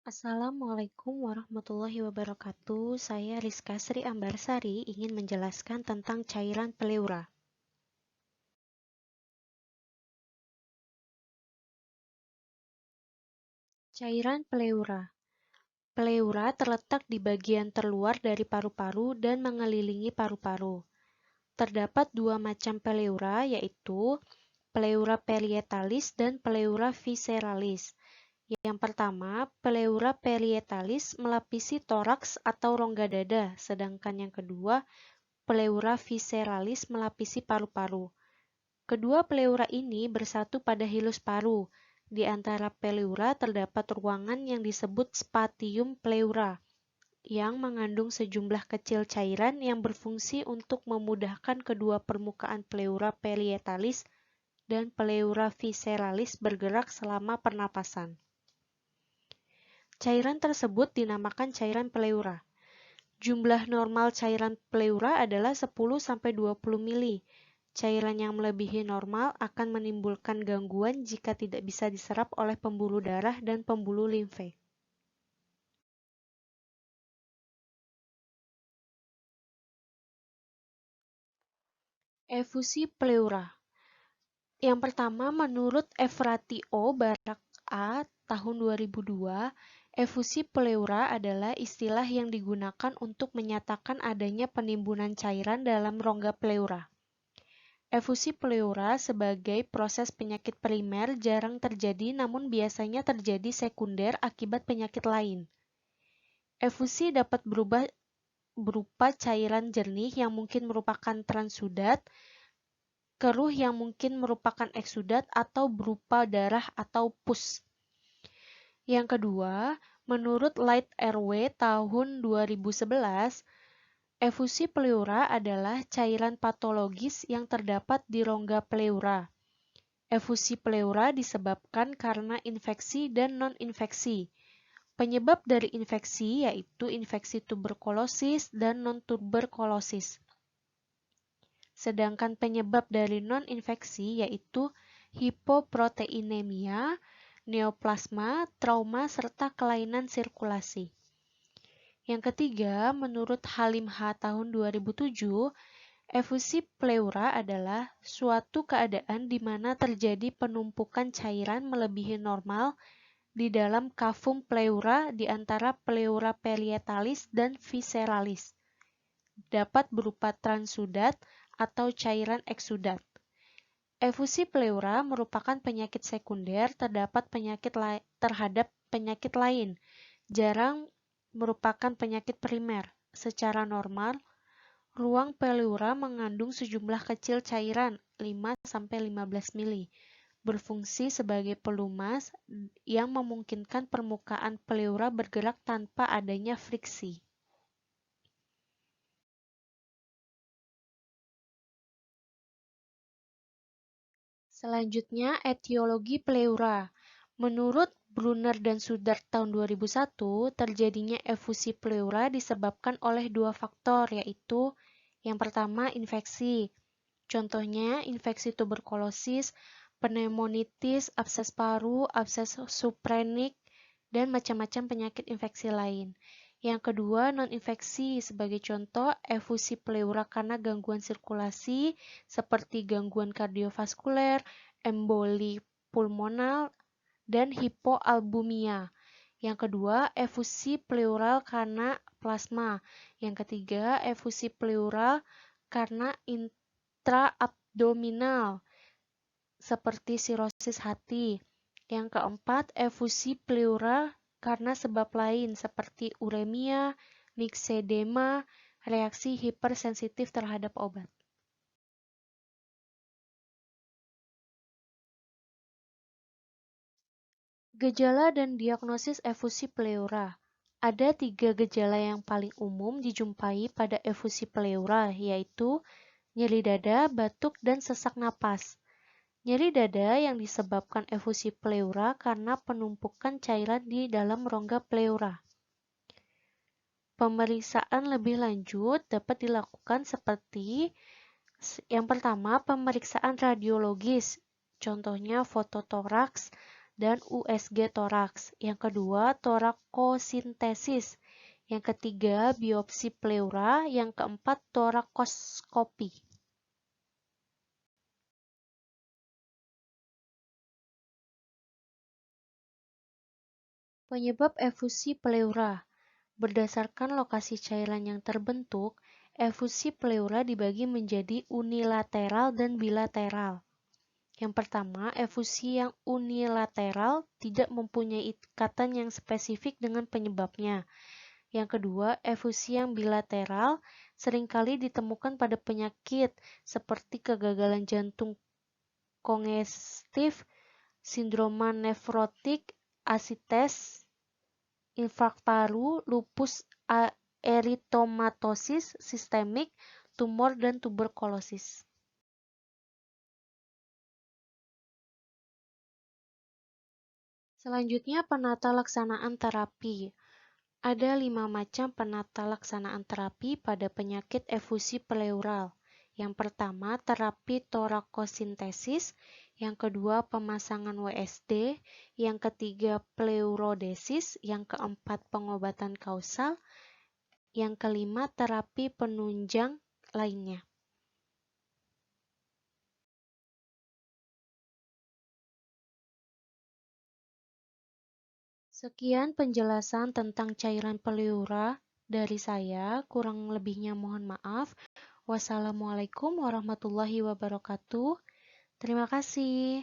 Assalamualaikum warahmatullahi wabarakatuh. Saya Rizka Sri Ambarsari ingin menjelaskan tentang cairan pleura. Cairan pleura. Pleura terletak di bagian terluar dari paru-paru dan mengelilingi paru-paru. Terdapat dua macam pleura, yaitu pleura parietalis dan pleura visceralis. Yang pertama, pleura parietalis melapisi toraks atau rongga dada, sedangkan yang kedua, pleura visceralis melapisi paru-paru. Kedua pleura ini bersatu pada hilus paru. Di antara pleura terdapat ruangan yang disebut spatium pleura, yang mengandung sejumlah kecil cairan yang berfungsi untuk memudahkan kedua permukaan pleura parietalis dan pleura visceralis bergerak selama pernapasan. Cairan tersebut dinamakan cairan pleura. Jumlah normal cairan pleura adalah 10–20 mili. Cairan yang melebihi normal akan menimbulkan gangguan jika tidak bisa diserap oleh pembuluh darah dan pembuluh limfe. Efusi pleura. Yang pertama, menurut Efratio Barak A. tahun 2002, efusi pleura adalah istilah yang digunakan untuk menyatakan adanya penimbunan cairan dalam rongga pleura. Efusi pleura sebagai proses penyakit primer jarang terjadi, namun biasanya terjadi sekunder akibat penyakit lain. Efusi dapat berupa cairan jernih yang mungkin merupakan transudat, keruh yang mungkin merupakan eksudat, atau berupa darah atau pus. Yang kedua, menurut Light Airway tahun 2011, efusi pleura adalah cairan patologis yang terdapat di rongga pleura. Efusi pleura disebabkan karena infeksi dan non-infeksi. Penyebab dari infeksi yaitu infeksi tuberkulosis dan non-tuberkulosis. Sedangkan penyebab dari non-infeksi yaitu hipoproteinemia, neoplasma, trauma, serta kelainan sirkulasi. Yang ketiga, menurut Halim H. tahun 2007, efusi pleura adalah suatu keadaan di mana terjadi penumpukan cairan melebihi normal di dalam cavum pleura di antara pleura parietalis dan visceralis. Dapat berupa transudat atau cairan eksudat. Efusi pleura merupakan penyakit sekunder terhadap penyakit lain, jarang merupakan penyakit primer. Secara normal, ruang pleura mengandung sejumlah kecil cairan 5–15 mili, berfungsi sebagai pelumas yang memungkinkan permukaan pleura bergerak tanpa adanya friksi. Selanjutnya, etiologi pleura. Menurut Brunner dan Sudar tahun 2001, terjadinya efusi pleura disebabkan oleh dua faktor, yaitu yang pertama, infeksi. Contohnya, infeksi tuberkulosis, pneumonitis, abses paru, abses suprenik, dan macam-macam penyakit infeksi lain. Yang kedua, non-infeksi. Sebagai contoh, efusi pleura karena gangguan sirkulasi seperti gangguan kardiovaskuler, emboli pulmonal, dan hipoalbumia. Yang kedua, efusi pleural karena plasma. Yang ketiga, efusi pleural karena intraabdominal seperti sirosis hati. Yang keempat, efusi pleural karena sebab lain seperti uremia, myxedema, reaksi hipersensitif terhadap obat. Gejala dan diagnosis efusi pleura. Ada 3 gejala yang paling umum dijumpai pada efusi pleura, yaitu nyeri dada, batuk, dan sesak napas. Nyeri dada yang disebabkan efusi pleura karena penumpukan cairan di dalam rongga pleura. Pemeriksaan lebih lanjut dapat dilakukan seperti yang pertama, pemeriksaan radiologis, contohnya fototoraks dan USG toraks. Yang kedua, torakosintesis. Yang ketiga, biopsi pleura. Yang keempat, torakoskopi. Penyebab efusi pleura. Berdasarkan lokasi cairan yang terbentuk, efusi pleura dibagi menjadi unilateral dan bilateral. Yang pertama, efusi yang unilateral tidak mempunyai ikatan yang spesifik dengan penyebabnya. Yang kedua, efusi yang bilateral seringkali ditemukan pada penyakit seperti kegagalan jantung kongestif, sindroma nefrotik, asites, infark paru, lupus eritomatosis sistemik, tumor, dan tuberkulosis. Selanjutnya, penata laksanaan terapi. Ada 5 macam penata laksanaan terapi pada penyakit efusi pleural. Yang pertama, terapi torakosintesis. Yang kedua, pemasangan WSD. Yang ketiga, pleurodesis. Yang keempat, pengobatan kausal. Yang kelima, terapi penunjang lainnya. Sekian penjelasan tentang cairan pleura dari saya, kurang lebihnya mohon maaf. Wassalamualaikum warahmatullahi wabarakatuh. Terima kasih.